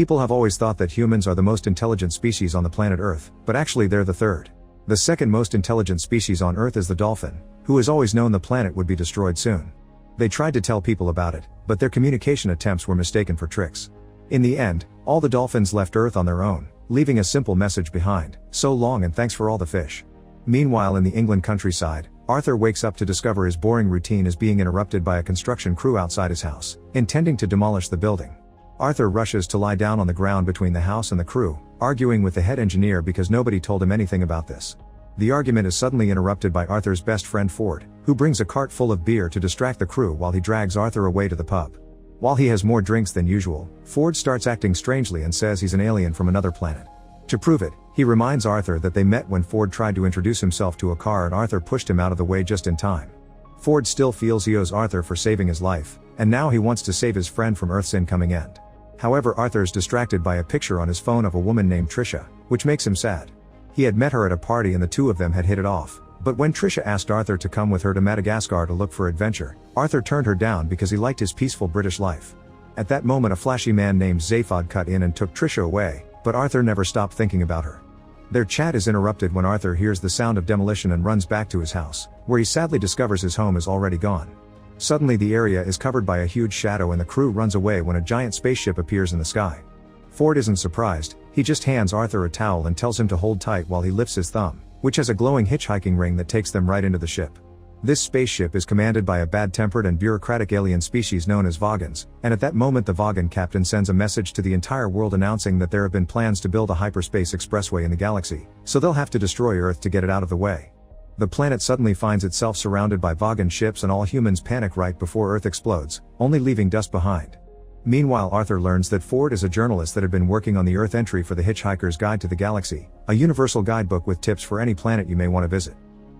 People have always thought that humans are the most intelligent species on the planet Earth, but actually they're the third. The second most intelligent species on Earth is the dolphin, who has always known the planet would be destroyed soon. They tried to tell people about it, but their communication attempts were mistaken for tricks. In the end, all the dolphins left Earth on their own, leaving a simple message behind: "So long and thanks for all the fish." Meanwhile, in the England countryside, Arthur wakes up to discover his boring routine is being interrupted by a construction crew outside his house, intending to demolish the building. Arthur rushes to lie down on the ground between the house and the crew, arguing with the head engineer because nobody told him anything about this. The argument is suddenly interrupted by Arthur's best friend Ford, who brings a cart full of beer to distract the crew while he drags Arthur away to the pub. While he has more drinks than usual, Ford starts acting strangely and says he's an alien from another planet. To prove it, he reminds Arthur that they met when Ford tried to introduce himself to a car and Arthur pushed him out of the way just in time. Ford still feels he owes Arthur for saving his life, and now he wants to save his friend from Earth's incoming end. However, Arthur's distracted by a picture on his phone of a woman named Trisha, which makes him sad. He had met her at a party and the two of them had hit it off, but when Trisha asked Arthur to come with her to Madagascar to look for adventure, Arthur turned her down because he liked his peaceful British life. At that moment, a flashy man named Zaphod cut in and took Trisha away, but Arthur never stopped thinking about her. Their chat is interrupted when Arthur hears the sound of demolition and runs back to his house, where he sadly discovers his home is already gone. Suddenly the area is covered by a huge shadow and the crew runs away when a giant spaceship appears in the sky. Ford isn't surprised, he just hands Arthur a towel and tells him to hold tight while he lifts his thumb, which has a glowing hitchhiking ring that takes them right into the ship. This spaceship is commanded by a bad-tempered and bureaucratic alien species known as Vogons, and at that moment the Vogon captain sends a message to the entire world announcing that there have been plans to build a hyperspace expressway in the galaxy, so they'll have to destroy Earth to get it out of the way. The planet suddenly finds itself surrounded by Vogon ships and all humans panic right before Earth explodes, only leaving dust behind. Meanwhile, Arthur learns that Ford is a journalist that had been working on the Earth entry for the Hitchhiker's Guide to the Galaxy, a universal guidebook with tips for any planet you may want to visit.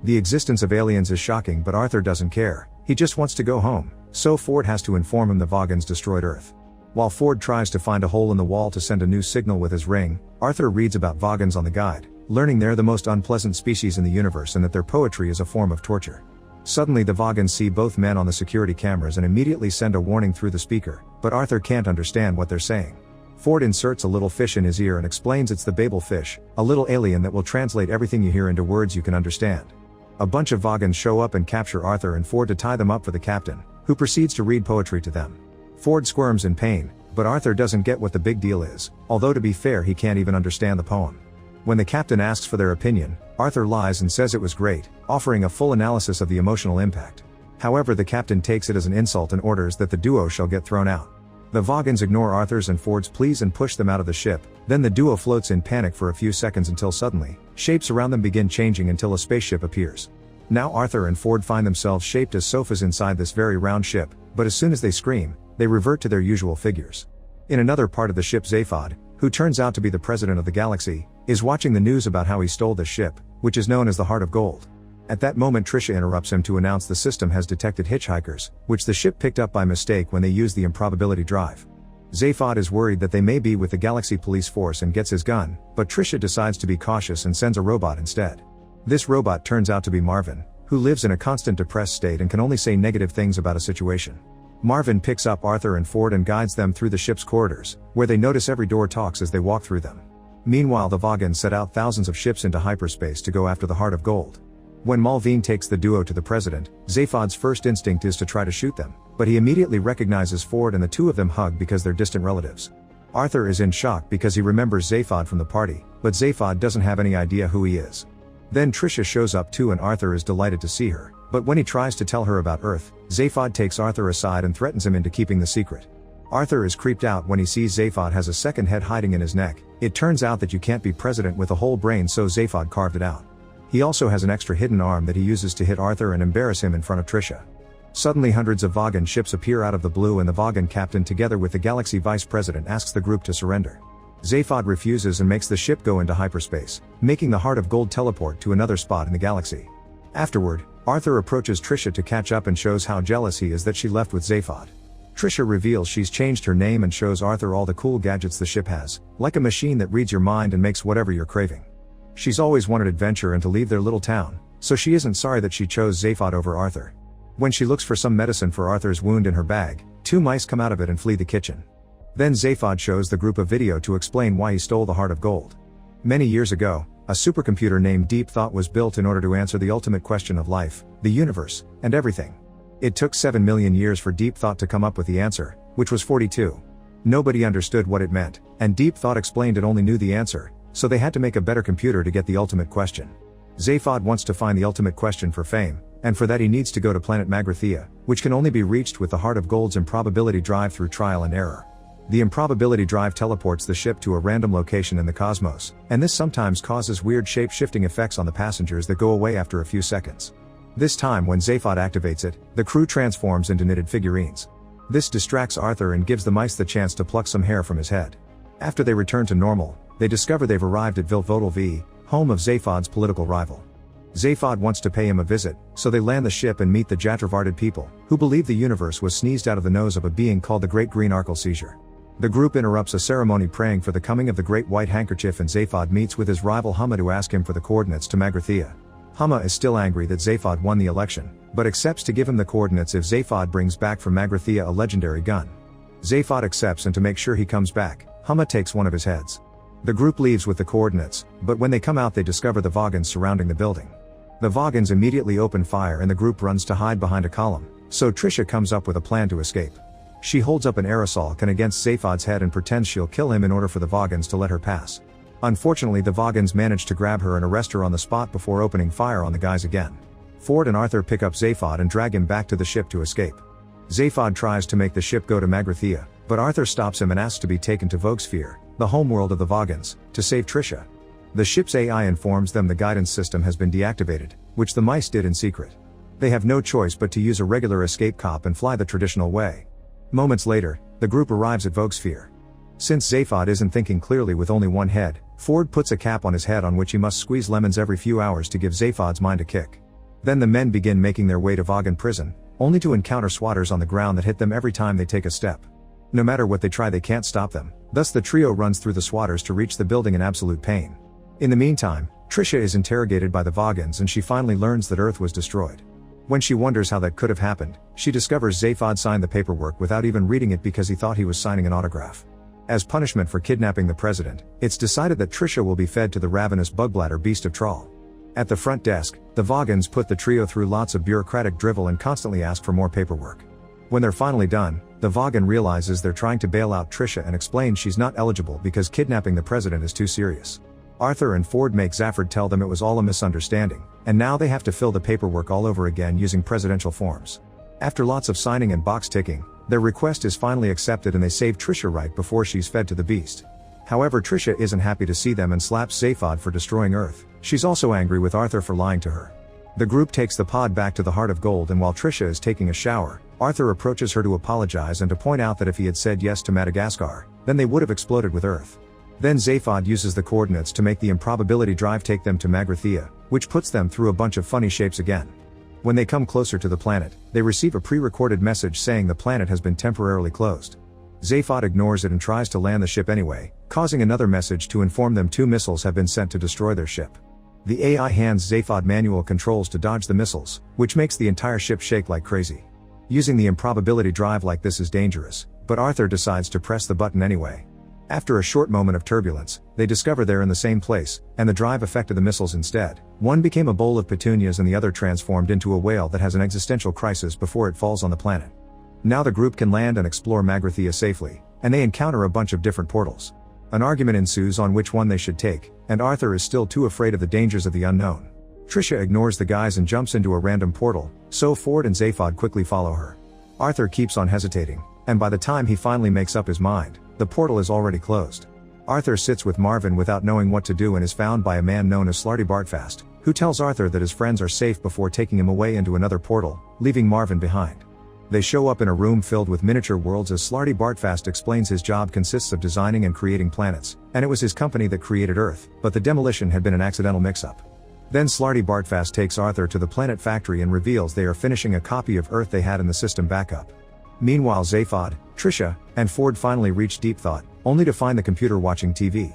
The existence of aliens is shocking, but Arthur doesn't care, he just wants to go home, so Ford has to inform him the Vogons destroyed Earth. While Ford tries to find a hole in the wall to send a new signal with his ring, Arthur reads about Vogons on the guide, learning they're the most unpleasant species in the universe and that their poetry is a form of torture. Suddenly the Vogons see both men on the security cameras and immediately send a warning through the speaker, but Arthur can't understand what they're saying. Ford inserts a little fish in his ear and explains it's the Babel fish, a little alien that will translate everything you hear into words you can understand. A bunch of Vogons show up and capture Arthur and Ford to tie them up for the captain, who proceeds to read poetry to them. Ford squirms in pain, but Arthur doesn't get what the big deal is, although to be fair he can't even understand the poem. When the captain asks for their opinion, Arthur lies and says it was great, offering a full analysis of the emotional impact. However, the captain takes it as an insult and orders that the duo shall get thrown out. The Vogons ignore Arthur's and Ford's pleas and push them out of the ship, then the duo floats in panic for a few seconds until suddenly, shapes around them begin changing until a spaceship appears. Now Arthur and Ford find themselves shaped as sofas inside this very round ship, but as soon as they scream, they revert to their usual figures. In another part of the ship, Zaphod, who turns out to be the president of the galaxy, is watching the news about how he stole this ship, which is known as the Heart of Gold. At that moment Trisha interrupts him to announce the system has detected hitchhikers, which the ship picked up by mistake when they used the improbability drive. Zaphod is worried that they may be with the Galaxy Police Force and gets his gun, but Trisha decides to be cautious and sends a robot instead. This robot turns out to be Marvin, who lives in a constant depressed state and can only say negative things about a situation. Marvin picks up Arthur and Ford and guides them through the ship's corridors, where they notice every door talks as they walk through them. Meanwhile, the Vogons set out thousands of ships into hyperspace to go after the Heart of Gold. When Malvine takes the duo to the president, Zaphod's first instinct is to try to shoot them, but he immediately recognizes Ford and the two of them hug because they're distant relatives. Arthur is in shock because he remembers Zaphod from the party, but Zaphod doesn't have any idea who he is. Then Trisha shows up too and Arthur is delighted to see her, but when he tries to tell her about Earth, Zaphod takes Arthur aside and threatens him into keeping the secret. Arthur is creeped out when he sees Zaphod has a second head hiding in his neck. It turns out that you can't be president with a whole brain, so Zaphod carved it out. He also has an extra hidden arm that he uses to hit Arthur and embarrass him in front of Trisha. Suddenly hundreds of Vogon ships appear out of the blue and the Vogon captain together with the Galaxy vice president asks the group to surrender. Zaphod refuses and makes the ship go into hyperspace, making the Heart of Gold teleport to another spot in the galaxy. Afterward, Arthur approaches Trisha to catch up and shows how jealous he is that she left with Zaphod. Trisha reveals she's changed her name and shows Arthur all the cool gadgets the ship has, like a machine that reads your mind and makes whatever you're craving. She's always wanted adventure and to leave their little town, so she isn't sorry that she chose Zaphod over Arthur. When she looks for some medicine for Arthur's wound in her bag, two mice come out of it and flee the kitchen. Then Zaphod shows the group a video to explain why he stole the heart of gold. Many years ago, a supercomputer named Deep Thought was built in order to answer the ultimate question of life, the universe, and everything. It took 7 million years for Deep Thought to come up with the answer, which was 42. Nobody understood what it meant, and Deep Thought explained it only knew the answer, so they had to make a better computer to get the ultimate question. Zaphod wants to find the ultimate question for fame, and for that he needs to go to planet Magrathea, which can only be reached with the Heart of Gold's improbability drive through trial and error. The improbability drive teleports the ship to a random location in the cosmos, and this sometimes causes weird shape-shifting effects on the passengers that go away after a few seconds. This time when Zaphod activates it, the crew transforms into knitted figurines. This distracts Arthur and gives the mice the chance to pluck some hair from his head. After they return to normal, they discover they've arrived at Vilvotal V, home of Zaphod's political rival. Zaphod wants to pay him a visit, so they land the ship and meet the Jatravarted people, who believe the universe was sneezed out of the nose of a being called the Great Green Arkle Seizure. The group interrupts a ceremony praying for the coming of the Great White Handkerchief, and Zaphod meets with his rival Humma to ask him for the coordinates to Magrathea. Humma is still angry that Zaphod won the election, but accepts to give him the coordinates if Zaphod brings back from Magrathea a legendary gun. Zaphod accepts, and to make sure he comes back, Humma takes one of his heads. The group leaves with the coordinates, but when they come out they discover the Vogons surrounding the building. The Vogons immediately open fire and the group runs to hide behind a column, so Trisha comes up with a plan to escape. She holds up an aerosol can against Zaphod's head and pretends she'll kill him in order for the Vogons to let her pass. Unfortunately, the Vogons manage to grab her and arrest her on the spot before opening fire on the guys again. Ford and Arthur pick up Zaphod and drag him back to the ship to escape. Zaphod tries to make the ship go to Magrathea, but Arthur stops him and asks to be taken to Vogsphere, the homeworld of the Vogons, to save Trisha. The ship's AI informs them the guidance system has been deactivated, which the mice did in secret. They have no choice but to use a regular escape cop and fly the traditional way. Moments later, the group arrives at Vogsphere. Since Zaphod isn't thinking clearly with only one head, Ford puts a cap on his head on which he must squeeze lemons every few hours to give Zaphod's mind a kick. Then the men begin making their way to Vogon prison, only to encounter swatters on the ground that hit them every time they take a step. No matter what they try, they can't stop them, thus the trio runs through the swatters to reach the building in absolute pain. In the meantime, Trisha is interrogated by the Vogons and she finally learns that Earth was destroyed. When she wonders how that could have happened, she discovers Zaphod signed the paperwork without even reading it because he thought he was signing an autograph. As punishment for kidnapping the president, it's decided that Trisha will be fed to the ravenous bugbladder beast of Trawl. At the front desk, the Vogons put the trio through lots of bureaucratic drivel and constantly ask for more paperwork. When they're finally done, the Vogon realizes they're trying to bail out Trisha and explains she's not eligible because kidnapping the president is too serious. Arthur and Ford make Zaphod tell them it was all a misunderstanding, and now they have to fill the paperwork all over again using presidential forms. After lots of signing and box ticking, their request is finally accepted and they save Trisha right before she's fed to the beast. However, Trisha isn't happy to see them and slaps Zaphod for destroying Earth. She's also angry with Arthur for lying to her. The group takes the pod back to the Heart of Gold, and while Trisha is taking a shower, Arthur approaches her to apologize and to point out that if he had said yes to Madagascar, then they would have exploded with Earth. Then Zaphod uses the coordinates to make the improbability drive take them to Magrathea, which puts them through a bunch of funny shapes again. When they come closer to the planet, they receive a pre-recorded message saying the planet has been temporarily closed. Zaphod ignores it and tries to land the ship anyway, causing another message to inform them 2 missiles have been sent to destroy their ship. The AI hands Zaphod manual controls to dodge the missiles, which makes the entire ship shake like crazy. Using the improbability drive like this is dangerous, but Arthur decides to press the button anyway. After a short moment of turbulence, they discover they're in the same place, and the drive affected the missiles instead. One became a bowl of petunias and the other transformed into a whale that has an existential crisis before it falls on the planet. Now the group can land and explore Magrathea safely, and they encounter a bunch of different portals. An argument ensues on which one they should take, and Arthur is still too afraid of the dangers of the unknown. Trisha ignores the guys and jumps into a random portal, so Ford and Zaphod quickly follow her. Arthur keeps on hesitating, and by the time he finally makes up his mind, the portal is already closed. Arthur sits with Marvin without knowing what to do and is found by a man known as Slarty Bartfast, who tells Arthur that his friends are safe before taking him away into another portal, leaving Marvin behind. They show up in a room filled with miniature worlds as Slarty Bartfast explains his job consists of designing and creating planets, and it was his company that created Earth, but the demolition had been an accidental mix-up. Then Slarty Bartfast takes Arthur to the planet factory and reveals they are finishing a copy of Earth they had in the system backup. Meanwhile, Zaphod, Trisha, and Ford finally reach Deep Thought, only to find the computer watching TV.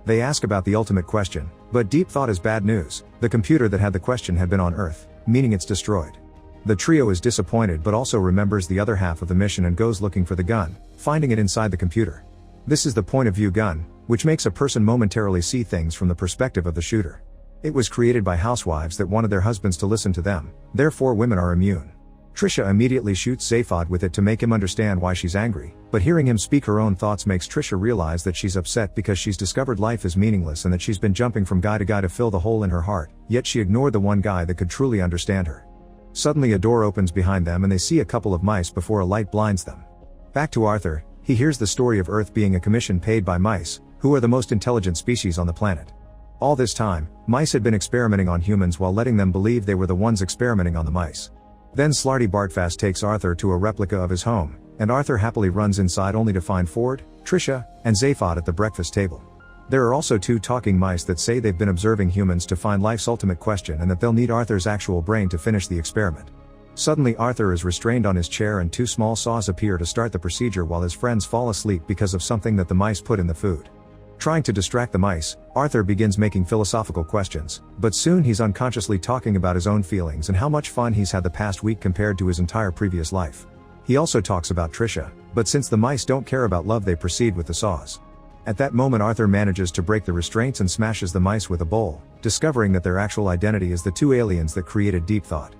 They ask about the ultimate question, but Deep Thought is bad news. The computer that had the question had been on Earth, meaning it's destroyed. The trio is disappointed but also remembers the other half of the mission and goes looking for the gun, finding it inside the computer. This is the point of view gun, which makes a person momentarily see things from the perspective of the shooter. It was created by housewives that wanted their husbands to listen to them, therefore women are immune. Trisha immediately shoots Zaphod with it to make him understand why she's angry, but hearing him speak her own thoughts makes Trisha realize that she's upset because she's discovered life is meaningless and that she's been jumping from guy to guy to fill the hole in her heart, yet she ignored the one guy that could truly understand her. Suddenly a door opens behind them and they see a couple of mice before a light blinds them. Back to Arthur, he hears the story of Earth being a commission paid by mice, who are the most intelligent species on the planet. All this time, mice had been experimenting on humans while letting them believe they were the ones experimenting on the mice. Then Slarty Bartfast takes Arthur to a replica of his home, and Arthur happily runs inside only to find Ford, Trisha, and Zaphod at the breakfast table. There are also 2 talking mice that say they've been observing humans to find life's ultimate question and that they'll need Arthur's actual brain to finish the experiment. Suddenly Arthur is restrained on his chair and 2 small saws appear to start the procedure while his friends fall asleep because of something that the mice put in the food. Trying to distract the mice, Arthur begins making philosophical questions, but soon he's unconsciously talking about his own feelings and how much fun he's had the past week compared to his entire previous life. He also talks about Trisha, but since the mice don't care about love they proceed with the saws. At that moment Arthur manages to break the restraints and smashes the mice with a bowl, discovering that their actual identity is the 2 aliens that created Deep Thought.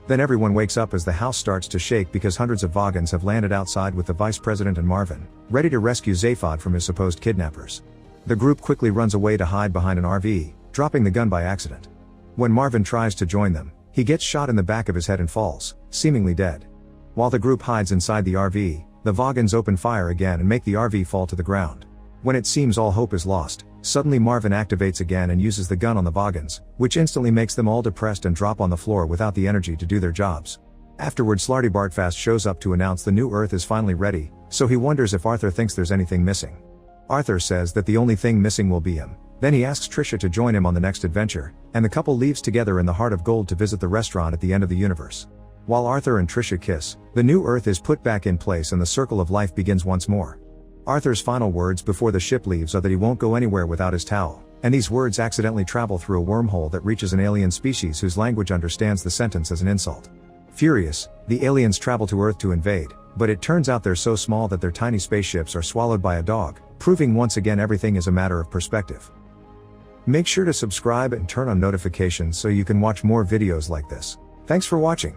Then everyone wakes up as the house starts to shake because hundreds of Vagans have landed outside with the vice president and Marvin, ready to rescue Zaphod from his supposed kidnappers. The group quickly runs away to hide behind an RV, dropping the gun by accident. When Marvin tries to join them, he gets shot in the back of his head and falls, seemingly dead. While the group hides inside the RV, the Vagans open fire again and make the RV fall to the ground. When it seems all hope is lost, suddenly Marvin activates again and uses the gun on the Vagans, which instantly makes them all depressed and drop on the floor without the energy to do their jobs. Afterward Slarty Bartfast shows up to announce the new Earth is finally ready, so he wonders if Arthur thinks there's anything missing. Arthur says that the only thing missing will be him. Then he asks Trisha to join him on the next adventure, and the couple leaves together in the Heart of Gold to visit the restaurant at the end of the universe. While Arthur and Trisha kiss, the new Earth is put back in place and the circle of life begins once more. Arthur's final words before the ship leaves are that he won't go anywhere without his towel, and these words accidentally travel through a wormhole that reaches an alien species whose language understands the sentence as an insult. Furious, the aliens travel to Earth to invade, but it turns out they're so small that their tiny spaceships are swallowed by a dog, proving once again everything is a matter of perspective. Make sure to subscribe and turn on notifications so you can watch more videos like this. Thanks for watching.